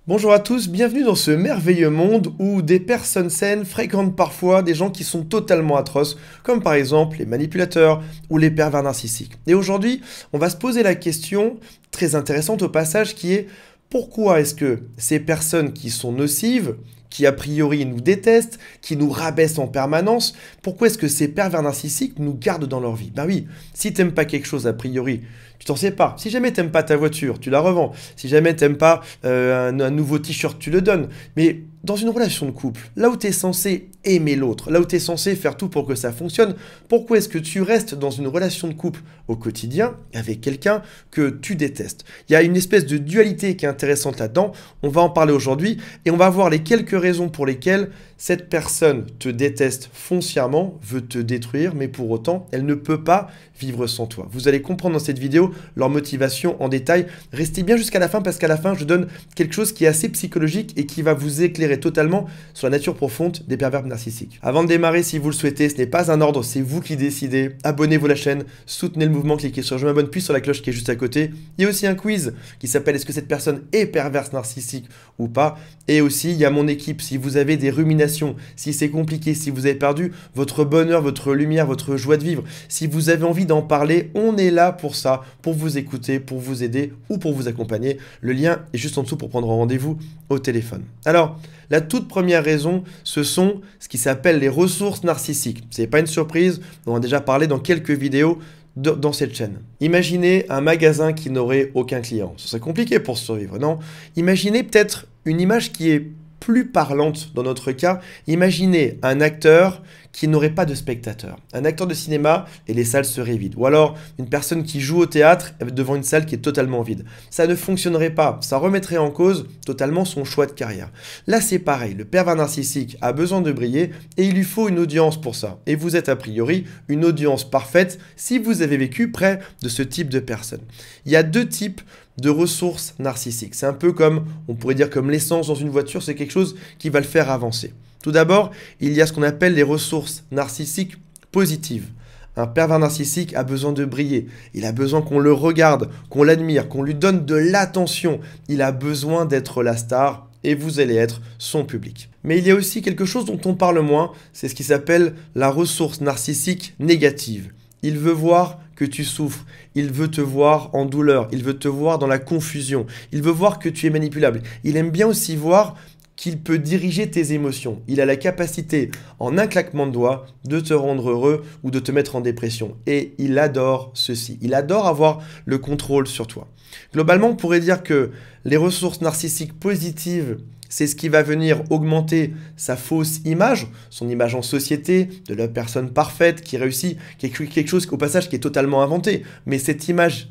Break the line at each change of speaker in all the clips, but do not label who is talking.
Bonjour à tous, bienvenue dans ce merveilleux monde où des personnes saines fréquentent parfois des gens qui sont totalement atroces, comme par exemple les manipulateurs ou les pervers narcissiques. Et aujourd'hui, on va se poser la question, très intéressante au passage, qui est pourquoi est-ce que ces personnes qui sont nocives, qui a priori nous détestent, qui nous rabaissent en permanence, pourquoi est-ce que ces pervers narcissiques nous gardent dans leur vie? Ben oui, si t'aimes pas quelque chose a priori, tu t'en sépares. Si jamais t'aimes pas ta voiture, tu la revends. Si jamais t'aimes pas un nouveau t-shirt, tu le donnes. Mais dans une relation de couple, là où tu es censé aimer l'autre, là où tu es censé faire tout pour que ça fonctionne, pourquoi est-ce que tu restes dans une relation de couple au quotidien avec quelqu'un que tu détestes? Il y a une espèce de dualité qui est intéressante là-dedans, on va en parler aujourd'hui et on va voir les quelques raisons pour lesquelles cette personne te déteste foncièrement, veut te détruire, mais pour autant, elle ne peut pas vivre sans toi. Vous allez comprendre dans cette vidéo leur motivation en détail. Restez bien jusqu'à la fin parce qu'à la fin, je donne quelque chose qui est assez psychologique et qui va vous éclairer totalement sur la nature profonde des pervers narcissiques. Avant de démarrer, si vous le souhaitez, ce n'est pas un ordre, c'est vous qui décidez. Abonnez-vous à la chaîne, soutenez le mouvement, cliquez sur je m'abonne puis sur la cloche qui est juste à côté. Il y a aussi un quiz qui s'appelle est-ce que cette personne est perverse narcissique ou pas? Et aussi, il y a mon équipe. Si vous avez des ruminations, si c'est compliqué, si vous avez perdu votre bonheur, votre lumière, votre joie de vivre, si vous avez envie d'en parler, on est là pour ça, pour vous écouter, pour vous aider ou pour vous accompagner. Le lien est juste en dessous pour prendre rendez-vous au téléphone. Alors, la toute première raison, ce sont ce qui s'appelle les ressources narcissiques. Ce n'est pas une surprise, on en a déjà parlé dans quelques vidéos dans cette chaîne. Imaginez un magasin qui n'aurait aucun client. Ce serait compliqué pour survivre, non? Imaginez peut-être une image qui est plus parlante dans notre cas. Imaginez un acteur qui n'aurait pas de spectateurs. Un acteur de cinéma et les salles seraient vides. Ou alors une personne qui joue au théâtre devant une salle qui est totalement vide. Ça ne fonctionnerait pas. Ça remettrait en cause totalement son choix de carrière. Là, c'est pareil. Le pervers narcissique a besoin de briller et il lui faut une audience pour ça. Et vous êtes a priori une audience parfaite si vous avez vécu près de ce type de personne. Il y a deux types de ressources narcissiques. C'est un peu comme, on pourrait dire comme l'essence dans une voiture, c'est quelque chose qui va le faire avancer. Tout d'abord, il y a ce qu'on appelle les ressources narcissiques positives. Un pervers narcissique a besoin de briller. Il a besoin qu'on le regarde, qu'on l'admire, qu'on lui donne de l'attention. Il a besoin d'être la star et vous allez être son public. Mais il y a aussi quelque chose dont on parle moins, c'est ce qui s'appelle la ressource narcissique négative. Il veut voir que tu souffres, il veut te voir en douleur, il veut te voir dans la confusion, il veut voir que tu es manipulable. Il aime bien aussi voir qu'il peut diriger tes émotions. Il a la capacité, en un claquement de doigts, de te rendre heureux ou de te mettre en dépression. Et il adore ceci. Il adore avoir le contrôle sur toi. Globalement, on pourrait dire que les ressources narcissiques positives, c'est ce qui va venir augmenter sa fausse image, son image en société, de la personne parfaite qui réussit, quelque chose au passage qui est totalement inventé. Mais cette image,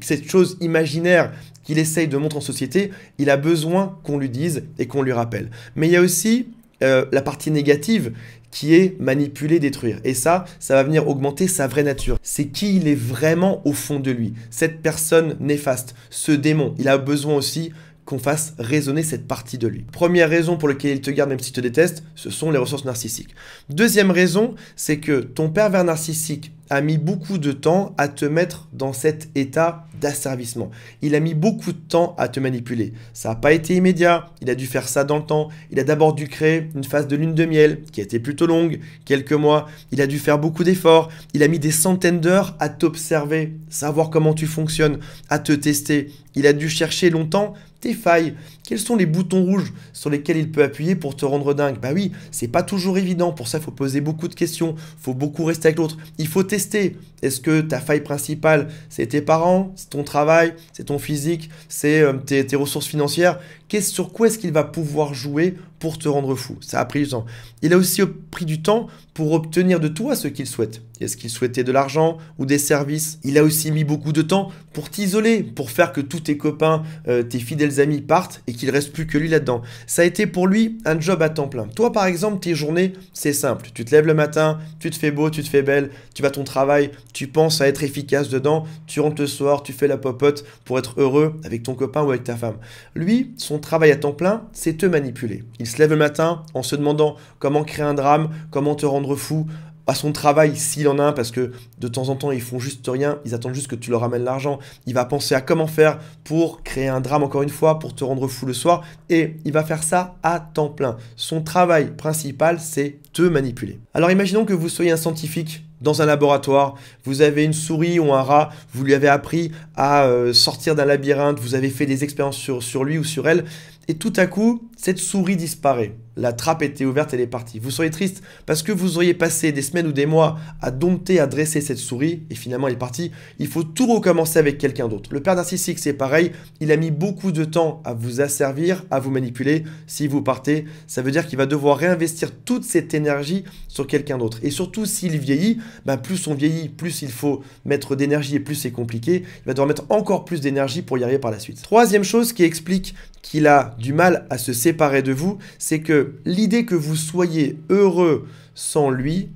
cette chose imaginaire qu'il essaye de montrer en société, il a besoin qu'on lui dise et qu'on lui rappelle. Mais il y a aussi la partie négative qui est manipuler, détruire. Et ça va venir augmenter sa vraie nature. C'est qui il est vraiment au fond de lui. Cette personne néfaste, ce démon, il a besoin aussi qu'on fasse résonner cette partie de lui. Première raison pour laquelle il te garde même s'il te déteste, ce sont les ressources narcissiques. Deuxième raison, c'est que ton pervers narcissique a mis beaucoup de temps à te mettre dans cet état d'asservissement. Il a mis beaucoup de temps à te manipuler. Ça n'a pas été immédiat, il a dû faire ça dans le temps. Il a d'abord dû créer une phase de lune de miel qui a été plutôt longue, quelques mois. Il a dû faire beaucoup d'efforts. Il a mis des centaines d'heures à t'observer, savoir comment tu fonctionnes, à te tester. Il a dû chercher longtemps tes failles. Quels sont les boutons rouges sur lesquels il peut appuyer pour te rendre dingue? Bah oui, c'est pas toujours évident. Pour ça, il faut poser beaucoup de questions. Il faut beaucoup rester avec l'autre. Il faut tester. Est-ce que ta faille principale, c'est tes parents, c'est ton travail, c'est ton physique, c'est tes ressources financières? Sur quoi est-ce qu'il va pouvoir jouer pour te rendre fou? Ça a pris du temps. Il a aussi pris du temps pour obtenir de toi ce qu'il souhaite. Est-ce qu'il souhaitait de l'argent ou des services? Il a aussi mis beaucoup de temps pour t'isoler, pour faire que tous tes copains, tes fidèles amis partent et qu'il ne reste plus que lui là-dedans. Ça a été pour lui un job à temps plein. Toi, par exemple, tes journées, c'est simple. Tu te lèves le matin, tu te fais beau, tu te fais belle, tu vas à ton travail, tu penses à être efficace dedans, tu rentres le soir, tu fais la popote pour être heureux avec ton copain ou avec ta femme. Lui, son travail à temps plein, c'est te manipuler. Il se lève le matin en se demandant comment créer un drame, comment te rendre fou, à son travail s'il en a un, parce que de temps en temps ils font juste rien, ils attendent juste que tu leur ramènes l'argent. Il va penser à comment faire pour créer un drame encore une fois, pour te rendre fou le soir, et il va faire ça à temps plein. Son travail principal, c'est te manipuler. Alors imaginons que vous soyez un scientifique dans un laboratoire, vous avez une souris ou un rat, vous lui avez appris à sortir d'un labyrinthe, vous avez fait des expériences sur lui ou sur elle, et tout à coup, cette souris disparaît. La trappe était ouverte, elle est partie. Vous seriez triste parce que vous auriez passé des semaines ou des mois à dompter, à dresser cette souris, et finalement elle est partie. Il faut tout recommencer avec quelqu'un d'autre. Le père narcissique, c'est pareil, il a mis beaucoup de temps à vous asservir, à vous manipuler. Si vous partez, ça veut dire qu'il va devoir réinvestir toute cette énergie sur quelqu'un d'autre. Et surtout, s'il vieillit, plus on vieillit, plus il faut mettre d'énergie et plus c'est compliqué. Il va devoir mettre encore plus d'énergie pour y arriver par la suite. Troisième chose qui explique qu'il a du mal à se séparer de vous, c'est que l'idée que vous soyez heureux sans lui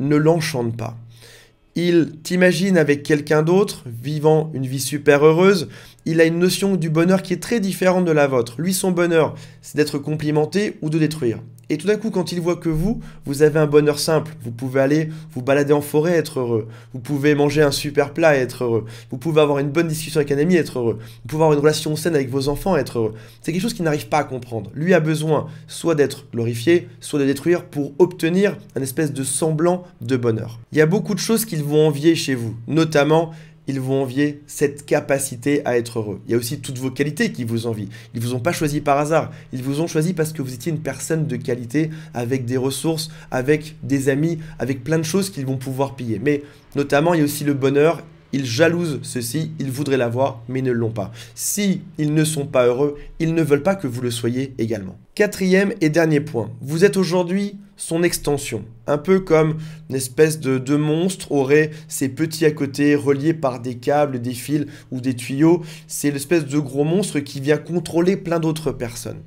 ne l'enchante pas. Il t'imagine avec quelqu'un d'autre, vivant une vie super heureuse. Il a une notion du bonheur qui est très différente de la vôtre. Lui, son bonheur, c'est d'être complimenté ou de détruire. Et tout d'un coup, quand il voit que vous avez un bonheur simple, vous pouvez aller vous balader en forêt et être heureux. Vous pouvez manger un super plat et être heureux. Vous pouvez avoir une bonne discussion avec un ami et être heureux. Vous pouvez avoir une relation saine avec vos enfants et être heureux. C'est quelque chose qu'il n'arrive pas à comprendre. Lui a besoin soit d'être glorifié, soit de détruire pour obtenir un espèce de semblant de bonheur. Il y a beaucoup de choses qu'ils vont envier chez vous, notamment ils vont envier cette capacité à être heureux. Il y a aussi toutes vos qualités qui vous envient. Ils ne vous ont pas choisi par hasard. Ils vous ont choisi parce que vous étiez une personne de qualité, avec des ressources, avec des amis, avec plein de choses qu'ils vont pouvoir piller. Mais notamment, il y a aussi le bonheur. Ils jalousent ceci, ils voudraient l'avoir, mais ils ne l'ont pas. Si ils ne sont pas heureux, ils ne veulent pas que vous le soyez également. Quatrième et dernier point, vous êtes aujourd'hui son extension. Un peu comme une espèce de monstre aurait ses petits à côté reliés par des câbles, des fils ou des tuyaux. C'est l'espèce de gros monstre qui vient contrôler plein d'autres personnes.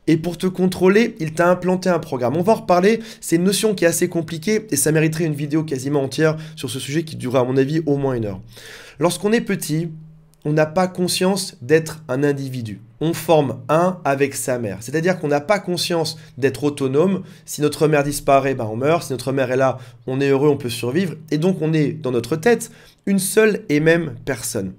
Et pour te contrôler, il t'a implanté un programme. On va en reparler, c'est une notion qui est assez compliquée et ça mériterait une vidéo quasiment entière sur ce sujet qui durera à mon avis au moins 1 heure. Lorsqu'on est petit, on n'a pas conscience d'être un individu. On forme un avec sa mère. C'est-à-dire qu'on n'a pas conscience d'être autonome. Si notre mère disparaît, on meurt. Si notre mère est là, on est heureux, on peut survivre. Et donc on est dans notre tête une seule et même personne.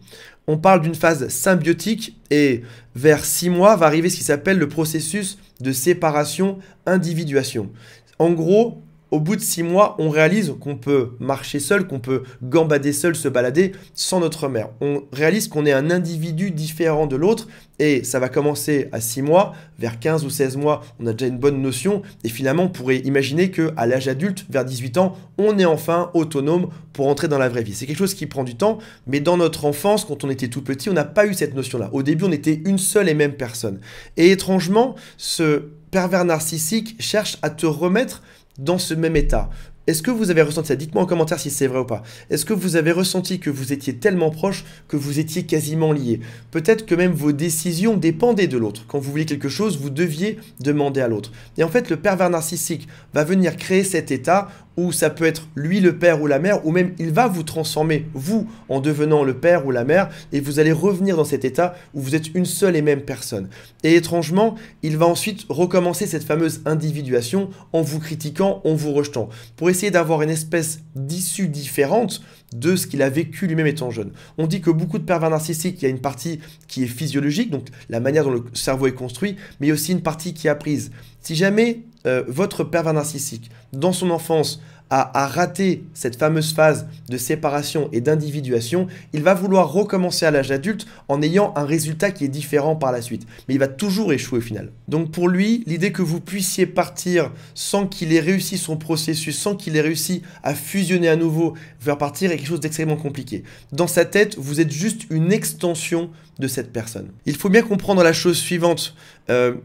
On parle d'une phase symbiotique et vers 6 mois va arriver ce qui s'appelle le processus de séparation-individuation. En gros, au bout de 6 mois, on réalise qu'on peut marcher seul, qu'on peut gambader seul, se balader sans notre mère. On réalise qu'on est un individu différent de l'autre et ça va commencer à 6 mois. Vers 15 ou 16 mois, on a déjà une bonne notion et finalement, on pourrait imaginer qu'à l'âge adulte, vers 18 ans, on est enfin autonome pour entrer dans la vraie vie. C'est quelque chose qui prend du temps, mais dans notre enfance, quand on était tout petit, on n'a pas eu cette notion-là. Au début, on était une seule et même personne. Et étrangement, ce pervers narcissique cherche à te remettre dans ce même état. Est-ce que vous avez ressenti ça? Dites-moi en commentaire si c'est vrai ou pas. Est-ce que vous avez ressenti que vous étiez tellement proche que vous étiez quasiment liés? Peut-être que même vos décisions dépendaient de l'autre. Quand vous vouliez quelque chose, vous deviez demander à l'autre. Et en fait, le pervers narcissique va venir créer cet état où ça peut être lui le père ou la mère, ou même il va vous transformer, vous, en devenant le père ou la mère, et vous allez revenir dans cet état où vous êtes une seule et même personne. Et étrangement, il va ensuite recommencer cette fameuse individuation en vous critiquant, en vous rejetant, pour essayer d'avoir une espèce d'issue différente de ce qu'il a vécu lui-même étant jeune. On dit que beaucoup de pervers narcissiques, il y a une partie qui est physiologique, donc la manière dont le cerveau est construit, mais il y a aussi une partie qui est apprise. Si jamais votre pervers narcissique, dans son enfance, a raté cette fameuse phase de séparation et d'individuation, il va vouloir recommencer à l'âge adulte en ayant un résultat qui est différent par la suite. Mais il va toujours échouer au final. Donc pour lui, l'idée que vous puissiez partir sans qu'il ait réussi son processus, sans qu'il ait réussi à fusionner à nouveau, faire partir est quelque chose d'extrêmement compliqué. Dans sa tête, vous êtes juste une extension de cette personne. Il faut bien comprendre la chose suivante.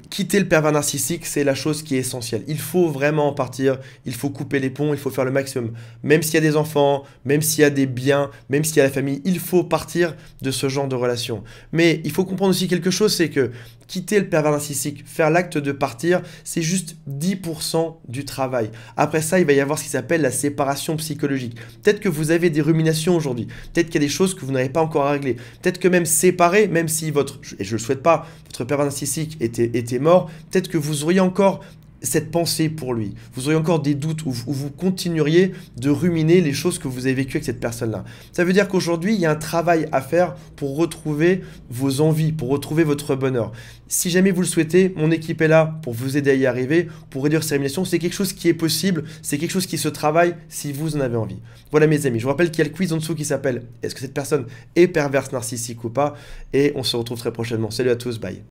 Quitter le pervers narcissique, c'est la chose qui est essentielle. Il faut vraiment en partir, il faut couper les ponts, il faut faire le maximum. Même s'il y a des enfants, même s'il y a des biens, même s'il y a la famille, il faut partir de ce genre de relation. Mais il faut comprendre aussi quelque chose, c'est que quitter le pervers narcissique, faire l'acte de partir, c'est juste 10% du travail. Après ça, il va y avoir ce qui s'appelle la séparation psychologique. Peut-être que vous avez des ruminations aujourd'hui, peut-être qu'il y a des choses que vous n'avez pas encore à régler, peut-être que même séparé, même si votre, et je ne le souhaite pas, votre pervers narcissique était mort, peut-être que vous auriez encore cette pensée pour lui. Vous auriez encore des doutes ou vous continueriez de ruminer les choses que vous avez vécues avec cette personne-là. Ça veut dire qu'aujourd'hui, il y a un travail à faire pour retrouver vos envies, pour retrouver votre bonheur. Si jamais vous le souhaitez, mon équipe est là pour vous aider à y arriver, pour réduire ces ruminations. C'est quelque chose qui est possible, c'est quelque chose qui se travaille si vous en avez envie. Voilà mes amis, je vous rappelle qu'il y a le quiz en dessous qui s'appelle « Est-ce que cette personne est perverse, narcissique ou pas ?» Et on se retrouve très prochainement. Salut à tous, bye.